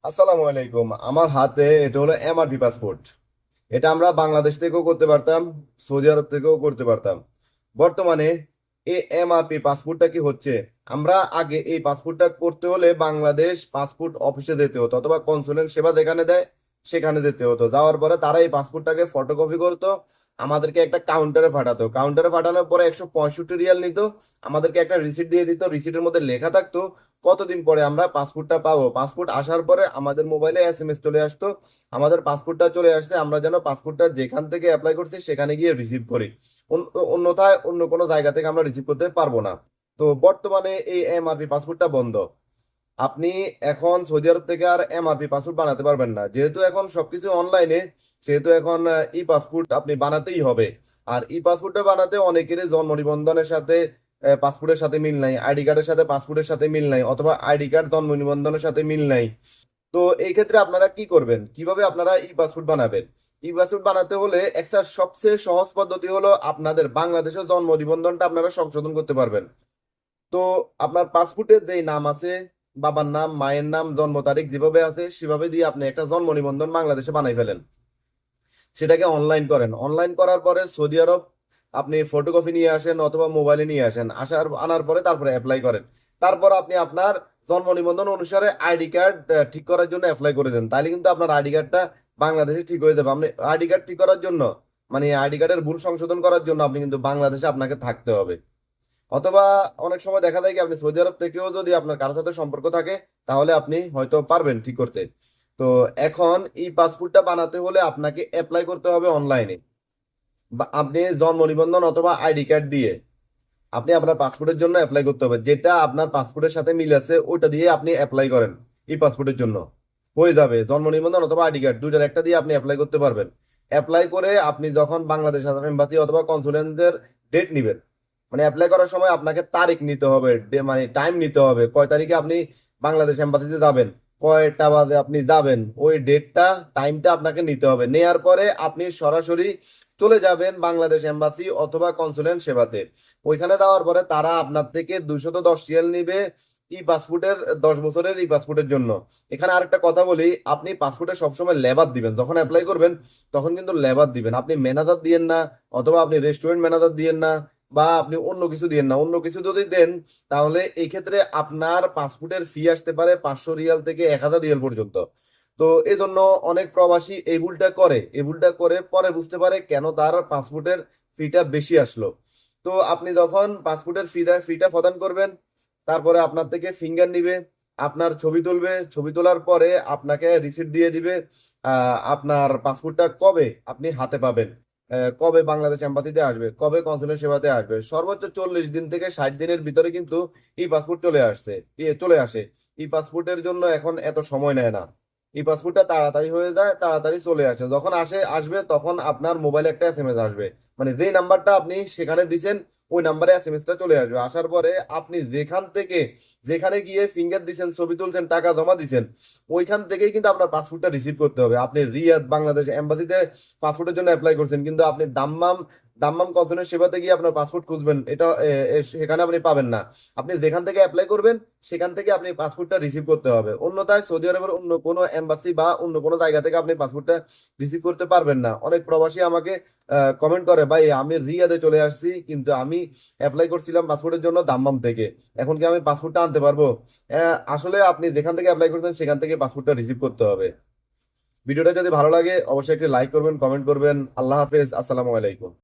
আসসালামু আলাইকুম। আমার হাতে এটা হলো এমআরপি পাসপোর্ট। এটা আমরা বাংলাদেশ থেকেও করতে পারতাম, সৌদি আরব থেকেও করতে পারতাম। বর্তমানে এই এমআরপি পাসপোর্টটা কি হচ্ছে, আমরা আগে এই পাসপোর্টটা করতে হলে বাংলাদেশ পাসপোর্ট অফিসে যেতে হতো অথবা কনসুলেট সেবা যেখানে দেয় সেখানে যেতে হতো। যাওয়ার পরে তারা এই পাসপোর্টটাকে ফটোকপি করতো, আমাদেরকে একটা কাউন্টারে পাঠাতো। কাউন্টারে পাঠানোর পরে 165 রিয়াল নিত, আমাদেরকে একটা রিসিট দিয়ে দিত। রিসিটের মধ্যে লেখা থাকতো কতদিন পরে আমরা পাসপোর্টটা পাবো। পাসপোর্ট আসার পরে আমাদের মোবাইলে এসএমএস চলে আসতো, আমাদের পাসপোর্টটা চলে আসছে, আমরা যেন পাসপোর্টটা যেখান থেকে অ্যাপ্লাই করছি সেখানে গিয়ে রিসিভ করি। অন্যথায় অন্য কোনো জায়গা থেকে আমরা রিসিভ করতে পারবো না। তো বর্তমানে এই এমআরপি পাসপোর্টটা বন্ধ। আপনি এখন সৌদি আরব থেকে আর এমআরপি পাসপোর্ট বানাতে পারবেন না, যেহেতু এখন সবকিছু অনলাইনে। সেহেতু এখন ই পাসপোর্ট আপনি বানাতেই হবে। আর ই পাসপোর্টটা বানাতে অনেকেরই জন্ম নিবন্ধনের সাথে পাসপোর্টের সাথে মিল নাই, আইডি কার্ডের সাথে পাসপোর্টের সাথে মিল নাই, অথবা আইডি কার্ড জন্ম নিবন্ধনের সাথে মিল নাই। তো এই ক্ষেত্রে আপনারা কি করবেন, কিভাবে আপনারা ই পাসপোর্ট বানাবেন? ই পাসপোর্ট বানাতে হলে একটা সবচেয়ে সহজ পদ্ধতি হলো আপনাদের বাংলাদেশের জন্ম নিবন্ধনটা আপনারা সংশোধন করতে পারবেন। তো আপনার পাসপোর্টে যেই নাম আছে, বাবার নাম, মায়ের নাম, জন্ম তারিখ যেভাবে আছে সেভাবে দিয়ে আপনি একটা জন্ম নিবন্ধন বাংলাদেশে বানাই ফেলেন। সেটাকে অনলাইন করেন। অনলাইন করার পরে সৌদি আরব আপনি ফটোকপি নিয়ে আসেন অথবা মোবাইলে নিয়ে আসেন, আনার পরে তারপরে অ্যাপ্লাই করেন। তারপর আপনি আপনার জন্ম নিবন্ধন অনুসারে আইডি কার্ড ঠিক করার জন্য অ্যাপ্লাই করে দেন, তাহলে কিন্তু আপনার আইডি কার্ডটা বাংলাদেশে ঠিক হয়ে যাবে। আপনি আইডি কার্ড ঠিক করার জন্য, মানে আইডি কার্ডের ভুল সংশোধন করার জন্য আপনি কিন্তু বাংলাদেশে আপনাকে থাকতে হবে। অথবা অনেক সময় দেখা যায় কি আপনি সৌদি আরব থেকেও যদি আপনার কারোর সাথে সম্পর্ক থাকে তাহলে আপনি হয়তো পারবেন ঠিক করতে। তো এখন এই পাসপোর্টটা বানাতে হলে আপনাকে অ্যাপ্লাই করতে হবে অনলাইনে। আপনি জন্ম নিবন্ধন অথবা আইডি কার্ড দিয়ে আপনি আপনার পাসপোর্টের জন্য অ্যাপ্লাই করতে হবে, যেটা আপনার পাসপোর্টের সাথে মিল আছে ওইটা দিয়ে আপনি অ্যাপ্লাই করেন। এই পাসপোর্টের জন্য হয়ে যাবে, জন্ম নিবন্ধন অথবা আইডি কার্ড দুইটার একটা দিয়ে আপনি অ্যাপ্লাই করতে পারবেন। অ্যাপ্লাই করে আপনি যখন বাংলাদেশ এম্বাসি অথবা কনসুলেটদের ডেট নিবেন, মানে অ্যাপ্লাই করার সময় আপনাকে তারিখ নিতে হবে, মানে টাইম নিতে হবে, কয় তারিখে আপনি বাংলাদেশ এম্বাসিতে যাবেন, কয়টা বাজে আপনি যাবেন, ওই ডেটটা টাইমটা আপনাকে নিতে হবে। নেয়ার পরে আপনি সরাসরি চলে যাবেন বাংলাদেশ এম্বাসি অথবা কনসুলেট সেবাতে। ওইখানে দেওয়ার পরে তারা আপনার থেকে 210 রিয়াল নিবে ই পাসপোর্টের, 10 বছরের ই পাসপোর্টের জন্য। এখানে আরেকটা কথা বলি, আপনি পাসপোর্টে সবসময় লেবার দিবেন, যখন অ্যাপ্লাই করবেন তখন কিন্তু লেবার দিবেন। আপনি ম্যানেজার দিয়েন না, অথবা আপনি রেস্টুরেন্ট ম্যানেজার দিয়েন না, বা আপনি অন্য কিছু দিয়েন না। অন্য কিছু যদি দেন তাহলে এই ক্ষেত্রে আপনার পাসপোর্টের ফি আসতে পারে 500 রিয়াল থেকে 1000 রিয়াল পর্যন্ত। তো এই জন্য অনেক প্রবাসী এই ভুলটা করে, এই ভুলটা করে পরে বুঝতে পারে কেন তার পাসপোর্টের ফিটা বেশি আসলো। তো আপনি যখন পাসপোর্টের ফিটা প্রদান করবেন, তারপরে আপনার থেকে ফিঙ্গার নিবে, আপনার ছবি তুলবে, ছবি তোলার পরে আপনাকে রিসিট দিয়ে দিবে। আপনার পাসপোর্টটা কবে আপনি হাতে পাবেন, কবে বাংলাদেশ এম্বাসিতে আসবে, কবে কনসুলেট সেবাতে আসবে, সর্বোচ্চ 40 দিন থেকে 60 দিনের ভিতরে কিন্তু ই পাসপোর্ট চলে আসে। ই পাসপোর্টের জন্য এখন এত সময় নেয় না। ই পাসপোর্টটা তাড়াতাড়ি হয়ে যায়, তাড়াতাড়ি চলে আসে। যখন আসবে তখন আপনার মোবাইলে একটা এসএমএস আসবে, মানে যেই নাম্বারটা আপনি সেখানে দিছেন ওই নাম্বারে এসএমএসটা চলে আসবে। আসার পরে আপনি যেখানে গিয়ে ফিঙ্গার দিছেন, ছবি তুলছেন, টাকা জমা দিছেন, ওইখান থেকেই কিন্তু আপনার পাসপোর্টটা রিসিভ করতে হবে। আপনি রিয়াদ বাংলাদেশ এম্বাসিতে পাসপোর্টের জন্য অ্যাপ্লাই করছেন, কিন্তু আপনি দাম্মাম দাম্মাম কনসুলেট সেবাতে গিয়ে আপনার পাসপোর্ট খুঁজবেন, এটা সেখানে আপনি পাবেন না। আপনি যেখান থেকে অ্যাপ্লাই করবেন সেখান থেকে আপনি পাসপোর্টটা রিসিভ করতে হবে। অন্যথায় সৌদি আরবের অন্য কোনো এম্বাসি বা অন্য কোনো জায়গা থেকে আপনি পাসপোর্টটা রিসিভ করতে পারবেন না। অনেক প্রবাসী আমাকে কমেন্ট করে, ভাই আমি রিয়াদে চলে আসছি কিন্তু আমি অ্যাপ্লাই করছিলাম পাসপোর্টের জন্য দাম্মাম থেকে, এখন কি আমি পাসপোর্টটা আনতে পারবো? আসলে আপনি যেখান থেকে অ্যাপ্লাই করছেন সেখান থেকে পাসপোর্টটা রিসিভ করতে হবে। ভিডিওটা যদি ভালো লাগে অবশ্যই একটি লাইক করবেন, কমেন্ট করবেন। আল্লাহ হাফেজ, আসসালামু আলাইকুম।